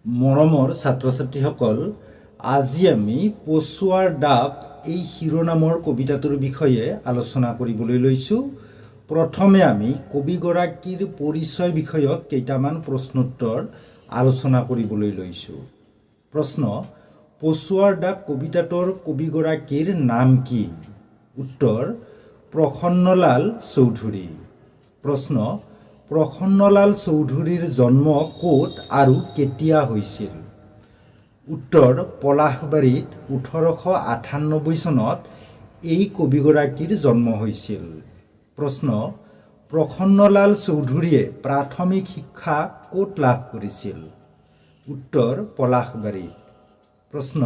মৰমৰ ছাত্ৰ ছাত্ৰীসকল, আজি আমি পচুৱাৰ দাগ এই শিৰোনামৰ কবিতাটোৰ বিষয়ে আলোচনা কৰিবলৈ লৈছোঁ। প্ৰথমে আমি কবিগৰাকীৰ পৰিচয় বিষয়ক কেইটামান প্ৰশ্নোত্তৰ আলোচনা কৰিবলৈ লৈছোঁ। প্ৰশ্ন: পচুৱাৰ দাগ কবিতাটোৰ কবিগৰাকীৰ নাম কি? উত্তৰ: প্ৰসন্নলাল চৌধুৰী। প্ৰশ্ন: প্ৰসন্নলাল চৌধুৰীৰ জন্ম ক'ত আৰু কেতিয়া হৈছিল? উত্তৰ: পলাশবাৰীত 1898 চনত এই কবিগৰাকীৰ জন্ম হৈছিল। প্ৰশ্ন: প্ৰসন্নলাল চৌধুৰীয়ে প্ৰাথমিক শিক্ষা ক'ত লাভ কৰিছিল? উত্তৰ: পলাশবাৰীত। প্ৰশ্ন: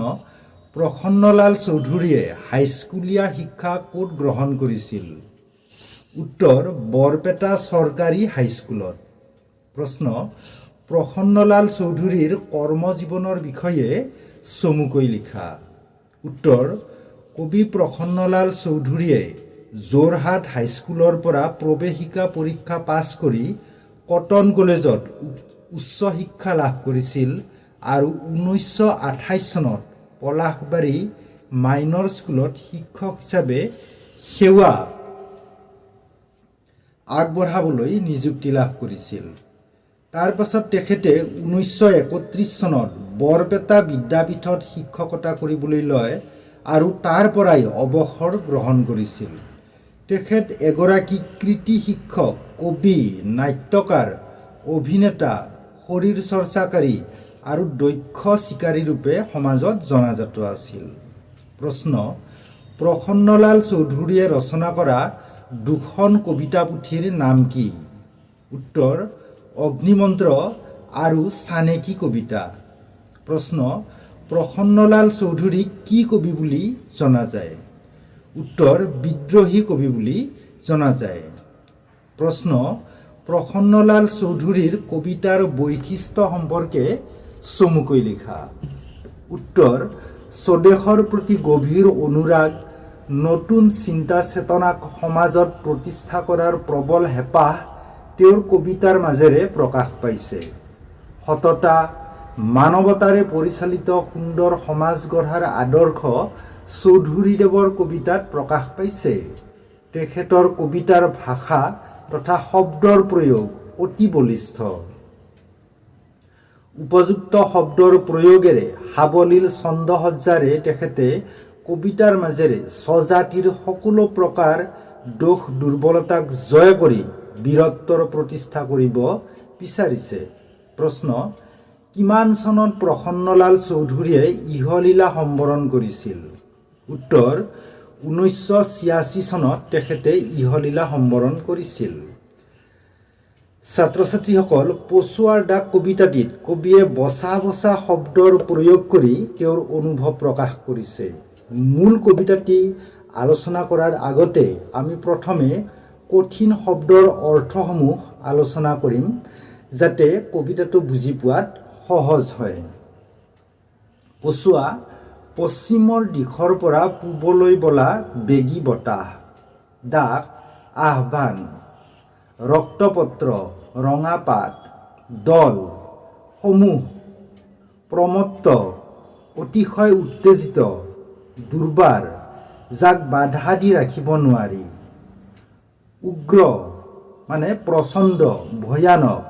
প্ৰসন্নলাল চৌধুৰীয়ে হাইস্কুলীয়া শিক্ষা ক'ত গ্ৰহণ কৰিছিল? উত্তৰ: বৰপেটা চৰকাৰী হাইস্কুলত। প্ৰশ্ন: প্ৰসন্নলাল চৌধুৰীৰ কৰ্মজীৱনৰ বিষয়ে চমুকৈ লিখা। উত্তৰ: কবি প্ৰসন্নলাল চৌধুৰীয়ে যোৰহাট হাইস্কুলৰ পৰা প্ৰৱেশিকা পৰীক্ষা পাছ কৰি কটন কলেজত উচ্চ শিক্ষা লাভ কৰিছিল আৰু 1928 চনত পলাশবাৰী মাইনৰ স্কুলত শিক্ষক হিচাপে সেৱা আগবঢ়াবলৈ নিযুক্তি লাভ কৰিছিল। তাৰ পাছত তেখেতে 1931 চনত বৰপেটা বিদ্যাপীঠত শিক্ষকতা কৰিবলৈ লয় আৰু তাৰ পৰাই অৱসৰ গ্ৰহণ কৰিছিল। তেখেত এগৰাকী কৃতি শিক্ষক, কবি, নাট্যকাৰ, অভিনেতা, শৰীৰ চৰ্চাকাৰী আৰু দক্ষ চিকাৰী ৰূপে সমাজত জনাজাত আছিল। প্ৰশ্ন: প্ৰসন্নলাল চৌধুৰীয়ে ৰচনা কৰা দুখন কবিতা পুথিৰ নাম কি? উত্তৰ: অগ্নিমন্ত্ৰ আৰু চানেকি কবিতা। প্ৰশ্ন: প্ৰসন্নলাল চৌধুৰীক কি কবি বুলি জনা যায়? উত্তৰ: বিদ্ৰোহী কবি বুলি জনা যায়। প্ৰশ্ন: প্ৰসন্নলাল চৌধুৰীৰ কবিতাৰ বৈশিষ্ট্য সম্পৰ্কে চমুকৈ লিখা। উত্তৰ: স্বদেশৰ প্ৰতি গভীৰ অনুৰাগ, নতুন চিন্তা চেতনাক সমাজত প্ৰতিষ্ঠা কৰাৰ প্ৰবল হেঁপাহ তেওঁৰ কবিতাৰ মাজেৰে প্ৰকাশ পাইছে। সততা, মানৱতাৰে পৰিচালিত সুন্দৰ সমাজ গঢ়াৰ আদৰ্শ চৌধুৰীদেৱৰ কবিতাত প্ৰকাশ পাইছে। তেখেতৰ কবিতাৰ ভাষা তথা শব্দৰ প্ৰয়োগ অতি বলিষ্ঠ। উপযুক্ত শব্দৰ প্ৰয়োগেৰে সাৱলীল ছন্দসজ্জাৰে তেখেতে কবিতাৰ মাজেৰে স্বজাতিৰ সকলো প্ৰকাৰ দোষ দুৰ্বলতাক জয় কৰি বীৰত্বৰ প্ৰতিষ্ঠা কৰিব বিচাৰিছে। প্ৰশ্ন: কিমান চনত প্ৰসন্নলাল চৌধুৰীয়ে ইহলীলা সম্বৰণ কৰিছিল? উত্তৰ: 1986 চনত তেখেতে ইহলীলা সম্বৰণ কৰিছিল। ছাত্ৰ ছাত্ৰীসকল, পচুৱাৰ দাগ কবিতাটিত কবিয়ে বচা বচা শব্দৰ প্ৰয়োগ কৰি তেওঁৰ অনুভৱ প্ৰকাশ কৰিছে। মূল কবিতাটি আলোচনা কৰাৰ আগতে আমি প্ৰথমে কঠিন শব্দৰ অৰ্থসমূহ আলোচনা কৰিম, যাতে কবিতাটো বুজি পোৱাত সহজ হয়। পচুৱা: পশ্চিমৰ দিশৰ পৰা পূবলৈ বলা বেগী বতাহ। দাগ: আহ্বান। ৰক্তপত্ৰ, ৰঙা পাত। দল: সমূহ। প্ৰমত্ত: অতিশয় উত্তেজিত, দুৰ্বাৰ, যাক বাধা দি ৰাখিব নোৱাৰি। উগ্ৰ মানে প্ৰচণ্ড, ভয়ানক।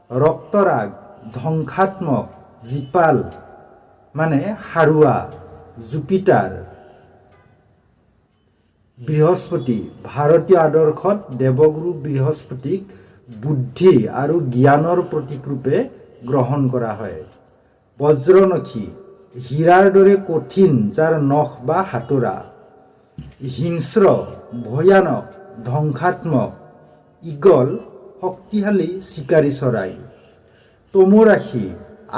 ৰক্তৰাগ: ধ্বংসাত্মক, জীপাল মানে সাৰুৱা, জুপিটাৰ। বৃহস্পতি: ভাৰতীয় আদৰ্শত দেৱগুৰু বৃহস্পতিক বুদ্ধি আৰু জ্ঞানৰ প্ৰতীক ৰূপে গ্ৰহণ কৰা হয়। বজ্ৰনখী: হীৰাৰ দৰে কঠিন, যাৰ নখ বা হাতোৰা। হিংস্ৰ: ভয়ানক, ধ্বংসাত্মক। ঈগল: শক্তিশালী চিকাৰী চৰাই। তমুৰাশি: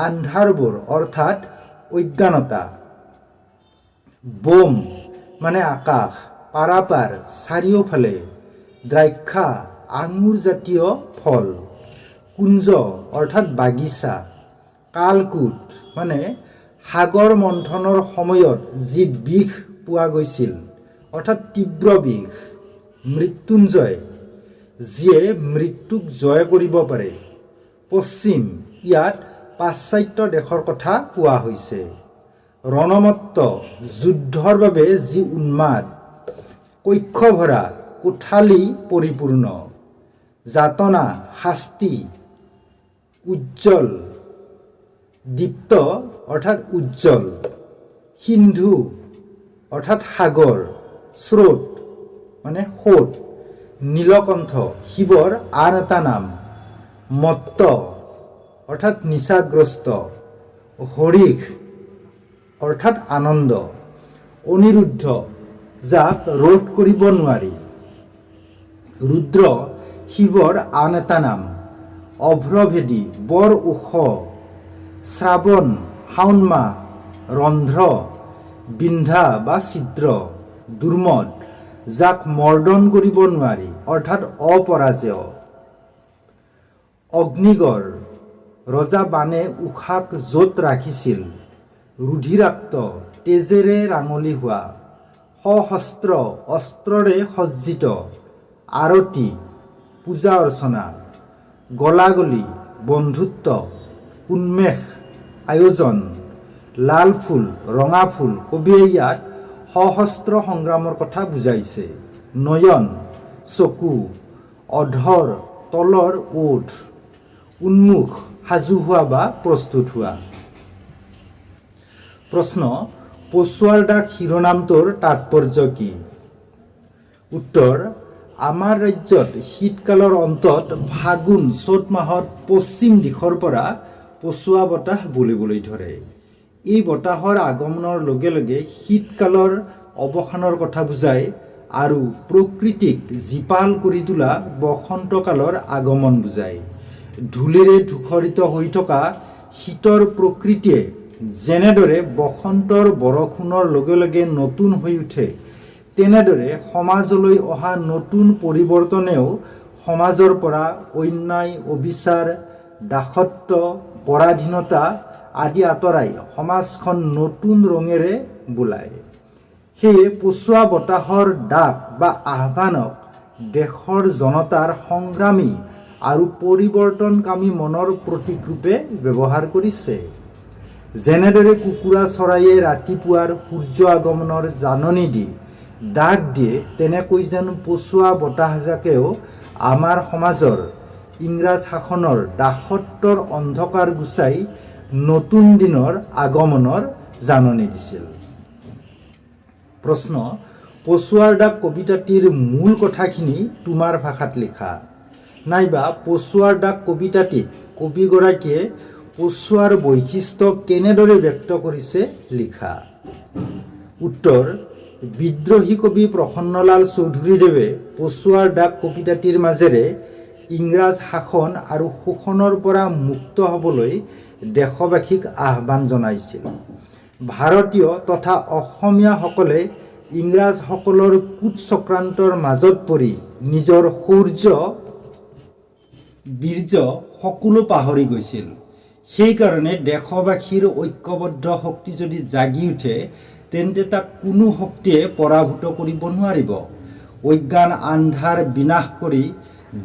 আন্ধাৰবোৰ অৰ্থাৎ অজ্ঞানতা। বোম মানে আকাশ, পাৰাপাৰ চাৰিওফালে। দ্ৰাক্ষা: আঙুৰ জাতীয় ফল। কুঞ্জ অৰ্থাৎ বাগিচা। কালকূট মানে সাগৰ মন্থনৰ সময়ত যি বিষ পোৱা গৈছিল অৰ্থাৎ তীব্ৰ বিষ। মৃত্যুঞ্জয়: যিয়ে মৃত্যুক জয় কৰিব পাৰে। পশ্চিম: ইয়াত পাশ্চাত্য দেশৰ কথা কোৱা হৈছে। ৰণমত্ত যুদ্ধৰ বাবে যি উন্মাদ, কক্ষ ভৰা কোঠালি পৰিপূৰ্ণ, যাতনা শাস্তি উজ্জ্বল, দীপ্ত অৰ্থাৎ উজ্জ্বল, সিন্ধু অৰ্থাৎ সাগৰ, স্ৰোত মানে সোঁত, নীলকণ্ঠ শিৱৰ আন এটা নাম, মত্ত অৰ্থাৎ নিচাগ্ৰস্ত, হৰিষ অৰ্থাৎ আনন্দ, অনিৰুদ্ধ যাক ৰোধ কৰিব নোৱাৰি, ৰুদ্ৰ শিৱৰ আন এটা নাম, অভ্ৰভেদী বৰ ওখ, শ্ৰাৱণ শাওণ মাহ, ৰন্ধ্ৰ বিন্ধা বা ছিদ্ৰ, দুৰ্মদ যাক মৰ্দন কৰিব নোৱাৰি অৰ্থাৎ অপৰাজেয়, অগ্নিগড় ৰজা বানে উশাক য'ত ৰাখিছিল, ৰুধিৰাক্ত তেজেৰে ৰাঙলী হোৱা, সশস্ত্ৰ অস্ত্ৰৰে সজ্জিত, আৰতি পূজা অৰ্চনা, গলাগলি বন্ধুত্ব, উন্মেষ আয়োজন, লাল ফুল ৰঙা ফুল। কবিয়ে ইয়াত সশস্ত্ৰ সংগ্ৰামৰ কথা বুজাইছে। নয়ন চকু, অধৰ তলৰ ওঠ, উন্মুখ সাজু হোৱা বা প্ৰস্তুত হোৱা। প্ৰশ্ন, পচুৱাৰ দাগ শিৰোনামটোৰ তাৎপৰ্য কি? উত্তৰ, আমাৰ ৰাজ্যত শীতকালৰ অন্তত ফাগুন চ'ত মাহত পশ্চিম দিশৰ পৰা পচুৱা বতাহ বলিবলৈ ধৰে। এই বতাহৰ আগমনৰ লগে লগে শীতকালৰ অৱসানৰ কথা বুজায় আৰু প্ৰকৃতিক জীপাল কৰি তোলা বসন্তকালৰ আগমন বুজায়। ধূলিৰে ধূসৰিত হৈ থকা শীতৰ প্ৰকৃতিয়ে যেনেদৰে বসন্তৰ বৰষুণৰ লগে লগে নতুন হৈ উঠে, তেনেদৰে সমাজলৈ অহা নতুন পৰিৱৰ্তনেও সমাজৰ পৰা অন্যায়, অবিচাৰ, দাসত্ব, পৰাধীনতা আদি আঁতৰাই সমাজখন নতুন ৰঙেৰে বোলায়। সেয়ে পচুৱা বতাহৰ ডাক বা আহ্বানক দেশৰ জনতাৰ সংগ্ৰামী আৰু পৰিৱৰ্তনকামী মনৰ প্ৰতীক ৰূপে ব্যৱহাৰ কৰিছে। যেনেদৰে কুকুৰা চৰাইয়ে ৰাতিপুৱাৰ সূৰ্য আগমনৰ জাননী দি ডাক দিয়ে, তেনেকৈ যেন পচুৱা বতাহজাকেও আমাৰ সমাজৰ ইংৰাজ শাসনৰ দাসত্বৰ অন্ধকাৰ গুচাই নতুন দিনৰ আগমনৰ জাননী দিছিল। প্ৰশ্ন, পচুৱাৰ দাগ কবিতাটিৰ মূল কথাখিনি তোমাৰ ভাষাত লিখা, নাইবা পচুৱাৰ দাগ কবিতাটিত কবিগৰাকীয়ে পচুৱাৰ বৈশিষ্ট্য কেনেদৰে ব্যক্ত কৰিছে লিখা। উত্তৰ, বিদ্ৰোহী কবি প্ৰসন্নলাল চৌধুৰীদেৱে পচুৱাৰ দাগ কবিতাটিৰ মাজেৰে ইংৰাজ শাসন আৰু শোষণৰ পৰা মুক্ত হ'বলৈ দেশবাসীক আহ্বান জনাইছিল। ভাৰতীয় তথা অসমীয়াসকলে ইংৰাজসকলৰ কুট চক্ৰান্তৰ মাজত পৰি নিজৰ শৌৰ্য বীৰ্য সকলো পাহৰি গৈছিল। সেইকাৰণে দেশবাসীৰ ঐক্যবদ্ধ শক্তি যদি জাগি উঠে, তেন্তে তাক কোনো শক্তিয়ে পৰাভূত কৰিব নোৱাৰিব। অজ্ঞান আন্ধাৰ বিনাশ কৰি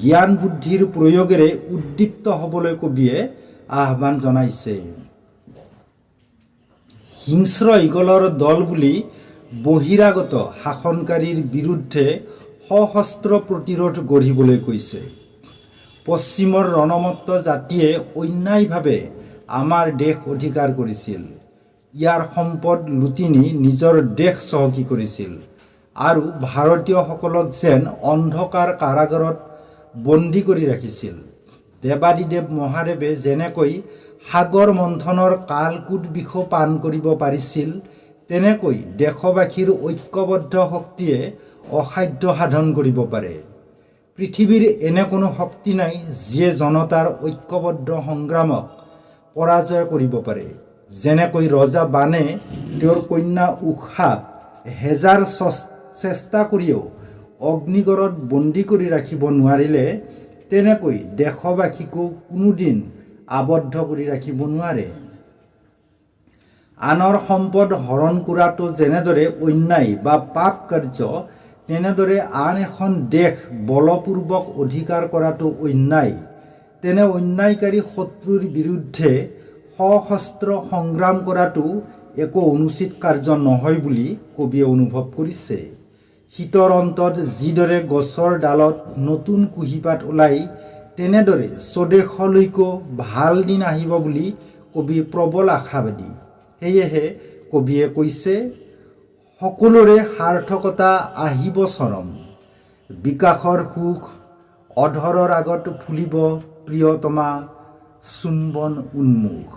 জ্ঞান বুদ্ধিৰ প্ৰয়োগেৰে উদ্দীপ্ত হ'বলৈ কবিয়ে আহ্বান জনাইছে। হিংস্ৰ ইগলৰ দল বুলি বহিৰাগত শাসনকাৰীৰ বিৰুদ্ধে সশস্ত্ৰ প্ৰতিৰোধ গঢ়িবলৈ কৈছে। পশ্চিমৰ ৰণমত্ত জাতিয়ে অন্যায়ভাৱে আমাৰ দেশ অধিকাৰ কৰিছিল। ইয়াৰ সম্পদ লুটি নি নিজৰ দেশ চহকী কৰিছিল আৰু ভাৰতীয়সকলক যেন অন্ধকাৰ কাৰাগাৰত বন্দী কৰি ৰাখিছিল। দেৱাদিদেৱ মহাদেৱে যেনেকৈ সাগৰ মন্থনৰ কালকূট বিষ পান কৰিব পাৰিছিল, তেনেকৈ দেশবাসীৰ ঐক্যবদ্ধ শক্তিয়ে অসাধ্য সাধন কৰিব পাৰে। পৃথিৱীৰ এনে কোনো শক্তি নাই যিয়ে জনতাৰ ঐক্যবদ্ধ সংগ্ৰামক পৰাজয় কৰিব পাৰে। যেনেকৈ ৰজা বানে তেওঁৰ কন্যা ঊষাক হেজাৰ চেষ্টা কৰিও অগ্নিগড়ত বন্দী কৰি ৰাখিব নোৱাৰিলে, তেনেকৈ দেশবাসীকো কোনোদিন আবদ্ধ কৰি ৰাখিব নোৱাৰে। আনৰ সম্পদ হৰণ কৰাটো যেনেদৰে অন্যায় বা পাপ কাৰ্য, তেনেদৰে আন এখন দেশ বলপূৰ্বক অধিকাৰ কৰাটো অন্যায়। তেনে অন্যায়কাৰী শত্ৰুৰ বিৰুদ্ধে সশস্ত্ৰ সংগ্ৰাম কৰাটো একো অনুচিত কাৰ্য নহয় বুলি কবিয়ে অনুভৱ কৰিছে। শীতৰ অন্তত যিদৰে গছৰ ডালত নতুন কুঁহিপাত ওলাই তেনেদৰে স্বদেশলৈকো ভাল দিন আহিব বুলি কবি প্ৰবল আশাবাদী। সেয়েহে কবিয়ে কৈছে, সকলোৰে সাৰ্থকতা আহিব চৰম, বিকাশৰ সুখ অধৰৰ আগত ফুলিব প্ৰিয়তমা চুম্বন উন্মুখ।